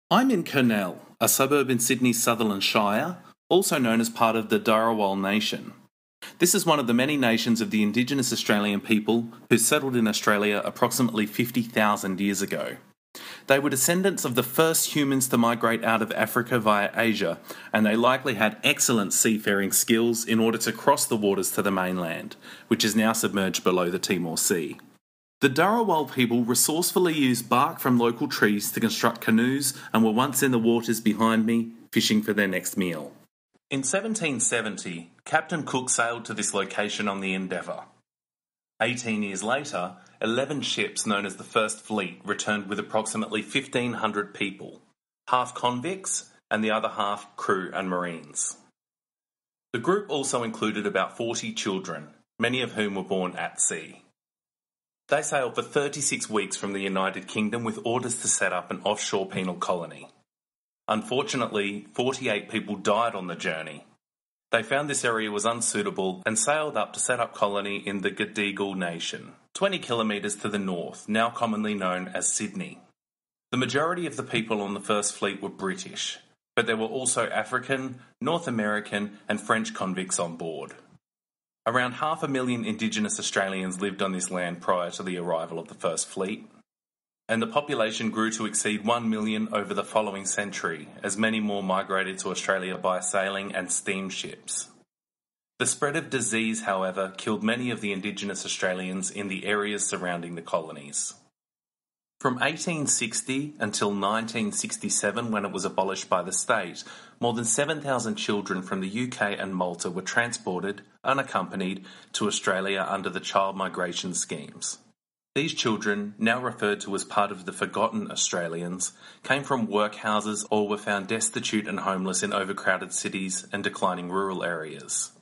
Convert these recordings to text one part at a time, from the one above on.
I'm in Kurnell, a suburb in Sydney's Sutherland Shire, also known as part of the Dharawal Nation. This is one of the many nations of the Indigenous Australian people who settled in Australia approximately 50,000 years ago. They were descendants of the first humans to migrate out of Africa via Asia, and they likely had excellent seafaring skills in order to cross the waters to the mainland, which is now submerged below the Timor Sea. The Dharawal people resourcefully used bark from local trees to construct canoes and were once in the waters behind me, fishing for their next meal. In 1770, Captain Cook sailed to this location on the Endeavour. 18 years later, 11 ships known as the First Fleet returned with approximately 1,500 people, half convicts and the other half crew and marines. The group also included about 40 children, many of whom were born at sea. They sailed for 36 weeks from the United Kingdom with orders to set up an offshore penal colony. Unfortunately, 48 people died on the journey. They found this area was unsuitable and sailed up to set up colony in the Gadigal Nation, 20 kilometres to the north, now commonly known as Sydney. The majority of the people on the First Fleet were British, but there were also African, North American and French convicts on board. Around 500,000 Indigenous Australians lived on this land prior to the arrival of the First Fleet, and the population grew to exceed 1 million over the following century, as many more migrated to Australia by sailing and steamships. The spread of disease, however, killed many of the Indigenous Australians in the areas surrounding the colonies. From 1860 until 1967, when it was abolished by the state, more than 7,000 children from the UK and Malta were transported, unaccompanied, to Australia under the child migration schemes. These children, now referred to as part of the forgotten Australians, came from workhouses or were found destitute and homeless in overcrowded cities and declining rural areas.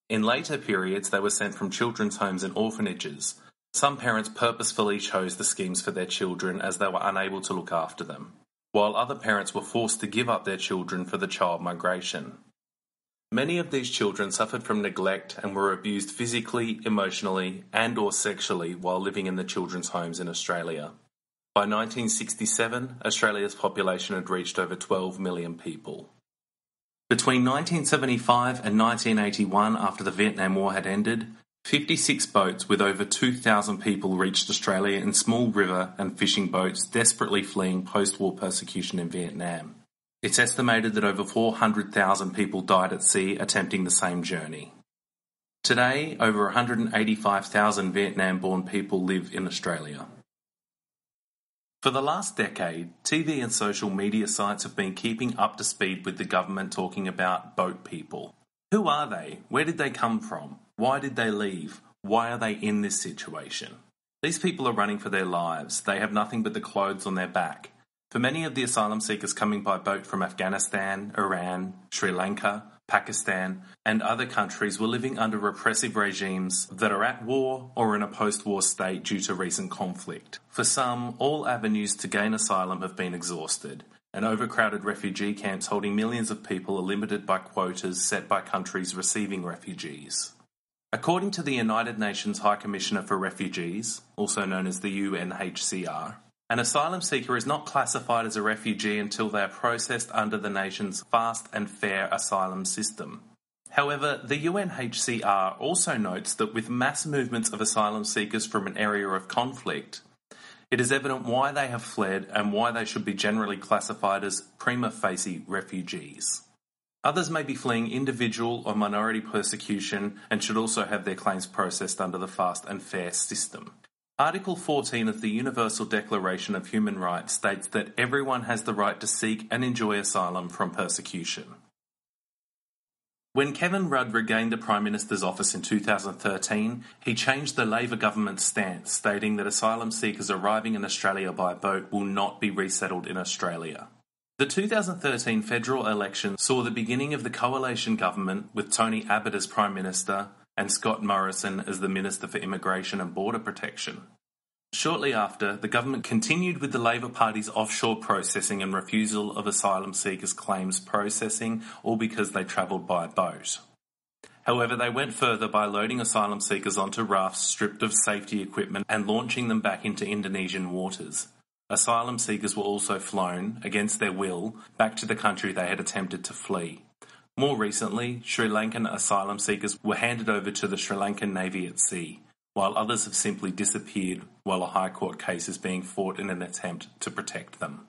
In later periods, they were sent from children's homes and orphanages. Some parents purposefully chose the schemes for their children as they were unable to look after them, while other parents were forced to give up their children for the child migration. Many of these children suffered from neglect and were abused physically, emotionally and/or sexually while living in the children's homes in Australia. By 1967, Australia's population had reached over 12 million people. Between 1975 and 1981, after the Vietnam War had ended, 56 boats with over 2,000 people reached Australia in small river and fishing boats desperately fleeing post-war persecution in Vietnam. It's estimated that over 400,000 people died at sea attempting the same journey. Today, over 185,000 Vietnam-born people live in Australia. For the last decade, TV and social media sites have been keeping up to speed with the government talking about boat people. Who are they? Where did they come from? Why did they leave? Why are they in this situation? These people are running for their lives. They have nothing but the clothes on their back. For many of the asylum seekers coming by boat from Afghanistan, Iran, Sri Lanka, Pakistan, and other countries were living under repressive regimes that are at war or in a post-war state due to recent conflict. For some, all avenues to gain asylum have been exhausted, and overcrowded refugee camps holding millions of people are limited by quotas set by countries receiving refugees. According to the United Nations High Commissioner for Refugees, also known as the UNHCR, an asylum seeker is not classified as a refugee until they are processed under the nation's fast and fair asylum system. However, the UNHCR also notes that with mass movements of asylum seekers from an area of conflict, it is evident why they have fled and why they should be generally classified as prima facie refugees. Others may be fleeing individual or minority persecution and should also have their claims processed under the fast and fair system. Article 14 of the Universal Declaration of Human Rights states that everyone has the right to seek and enjoy asylum from persecution. When Kevin Rudd regained the Prime Minister's office in 2013, he changed the Labor government's stance, stating that asylum seekers arriving in Australia by boat will not be resettled in Australia. The 2013 federal election saw the beginning of the coalition government with Tony Abbott as Prime Minister and Scott Morrison as the Minister for Immigration and Border Protection. Shortly after, the government continued with the Labor Party's offshore processing and refusal of asylum seekers' claims processing, all because they travelled by boat. However, they went further by loading asylum seekers onto rafts stripped of safety equipment and launching them back into Indonesian waters. Asylum seekers were also flown, against their will, back to the country they had attempted to flee. More recently, Sri Lankan asylum seekers were handed over to the Sri Lankan Navy at sea, while others have simply disappeared while a High Court case is being fought in an attempt to protect them.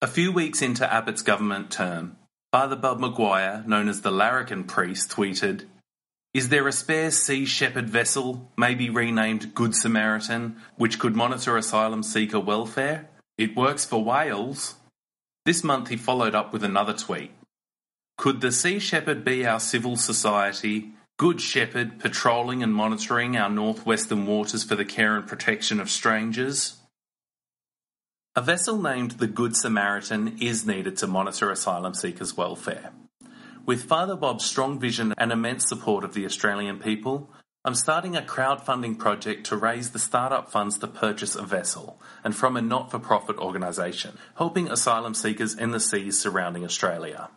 A few weeks into Abbott's government term, Father Bob Maguire, known as the Larrikin priest, tweeted, "Is there a spare Sea Shepherd vessel, maybe renamed Good Samaritan, which could monitor asylum seeker welfare? It works for Wales." This month he followed up with another tweet. "Could the Sea Shepherd be our civil society, Good Shepherd patrolling and monitoring our northwestern waters for the care and protection of strangers?" A vessel named the Good Samaritan is needed to monitor asylum seekers' welfare. With Father Bob's strong vision and immense support of the Australian people, I'm starting a crowdfunding project to raise the startup funds to purchase a vessel, and from a not-for-profit organisation, helping asylum seekers in the seas surrounding Australia.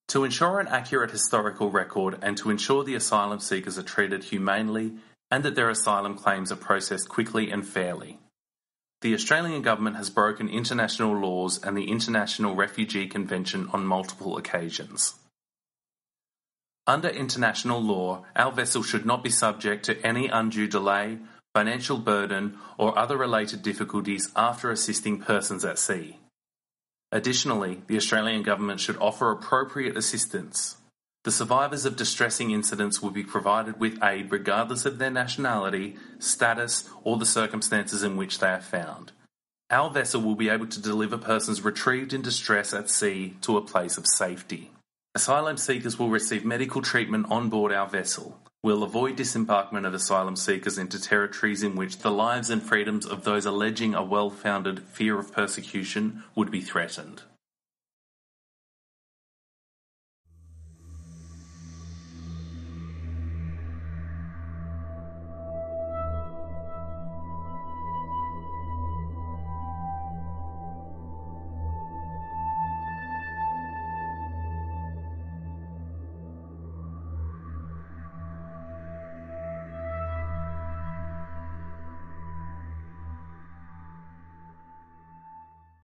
To ensure an accurate historical record and to ensure the asylum seekers are treated humanely and that their asylum claims are processed quickly and fairly. The Australian government has broken international laws and the International Refugee Convention on multiple occasions. Under international law, our vessel should not be subject to any undue delay, financial burden, or other related difficulties after assisting persons at sea. Additionally, the Australian government should offer appropriate assistance. The survivors of distressing incidents will be provided with aid regardless of their nationality, status, or the circumstances in which they are found. Our vessel will be able to deliver persons retrieved in distress at sea to a place of safety. Asylum seekers will receive medical treatment on board our vessel. We'll avoid disembarkment of asylum seekers into territories in which the lives and freedoms of those alleging a well-founded fear of persecution would be threatened.